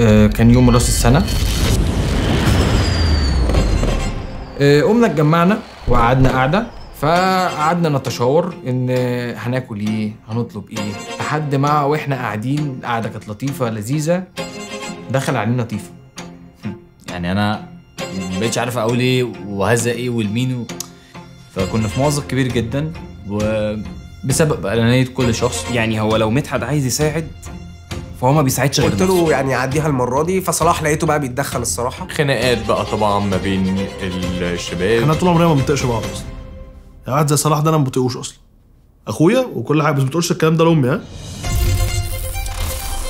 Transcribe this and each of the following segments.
كان يوم راس السنة. قمنا اتجمعنا وقعدنا قعدة، فقعدنا نتشاور ان هناكل ايه، هنطلب ايه، لحد ما واحنا قاعدين قعدة كانت لطيفة لذيذة دخل علينا لطيفة. يعني انا مبقتش عارف اقول ايه وهذا ايه والمين فكنا في مأزق كبير جدا وبسبب انانية كل شخص. يعني هو لو مدحت عايز يساعد فهو ما بيساعدش غير قلت له يعني عديها المره دي، فصلاح لقيته بقى بيتدخل الصراحه. خناقات بقى طبعا ما بين الشباب. احنا طول عمرنا ما بنطيقش بعض اصلا. يعني واحد زي صلاح ده انا ما بطيقوش اصلا، اخويا وكل حاجه، بس ما تقولش الكلام ده لامي. ها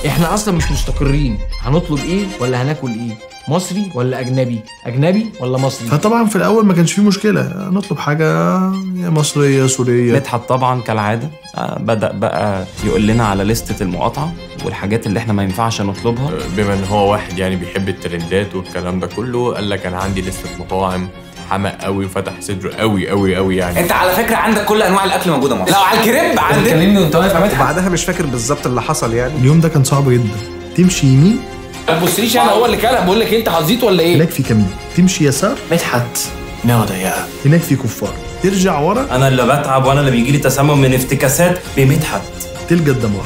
احنا اصلا مش مستقرين هنطلب ايه ولا هناكل ايه، مصري ولا اجنبي، اجنبي ولا مصري. فطبعا في الاول ما كانش فيه مشكله، نطلب حاجه يا مصريه سوريه. مدحت طبعا كالعاده بدأ بقى يقول لنا على لستة المقاطعه والحاجات اللي احنا ما ينفعش نطلبها. بما ان هو واحد يعني بيحب الترندات والكلام ده كله، قال لك انا عندي لستة مطاعم حمق قوي وفتح صدره قوي قوي قوي. يعني انت على فكره عندك كل انواع الاكل موجوده مصر. لو على الكريب عندك كلمني وانت واقف يا مدحت. وبعدها مش فاكر بالظبط اللي حصل يعني. اليوم ده كان صعب جدا. تمشي يمين ما تبصليش انا، هو اللي كلها. بقول لك انت حظيت ولا ايه؟ هناك في كمين، تمشي يسار مدحت دماغه ضيقه، هناك في كفار، ترجع ورا انا اللي بتعب وانا اللي بيجي لي تسمم من افتكاسات بمدحت. تلقى الدمار.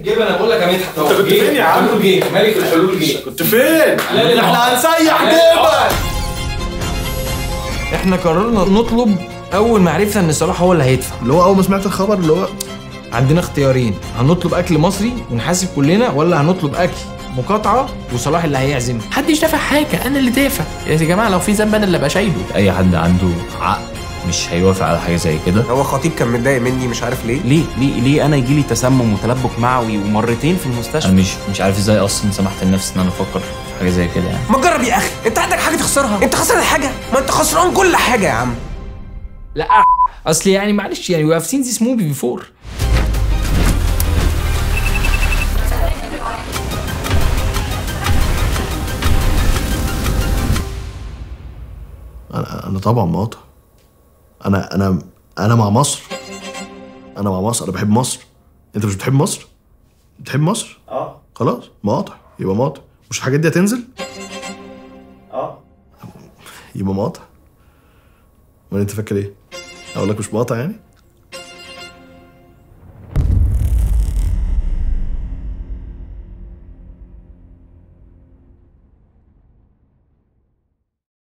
جيب انا بقول لك يا مدحت. انت كنت فين يا عم؟ جيب ملك الحلول جيب. كنت فين؟ احنا هنسيح جيبك. احنا قررنا نطلب اول ما عرفنا ان صلاح هو اللي هيدفع. اللي هو اول ما سمعت الخبر اللي هو عندنا اختيارين، هنطلب اكل مصري ونحاسب كلنا، ولا هنطلب اكل مقاطعه وصلاح اللي هيعزم. محدش دافع حاجه، انا اللي دافع يا جماعه. لو في ذنب انا اللي ابقى شايله. اي حد عنده عقل مش هيوافق على حاجه زي كده. هو خطيب كان متضايق مني مش عارف ليه. ليه انا يجي لي تسمم وتلبك معوي ومرتين في المستشفى. انا مش عارف ازاي اصلا سمحت لنفسي ان انا افكر في حاجه زي كده. يعني ما تجرب يا اخي، انت عندك حاجه تخسرها؟ انت خسران حاجه؟ ما انت خسران كل حاجه يا عم. لا اصل يعني معلش، يعني we have seen this movie before. انا طبعا مقاطع. انا مع مصر. انا مع مصر، انا بحب مصر. انت مش بتحب مصر؟ بتحب مصر؟ خلاص مقاطع، يبقى مقاطع. مش الحاجات دي هتنزل؟ يبقى مقاطع. امال انت فاكر ايه؟ اقول لك مش مقاطع يعني؟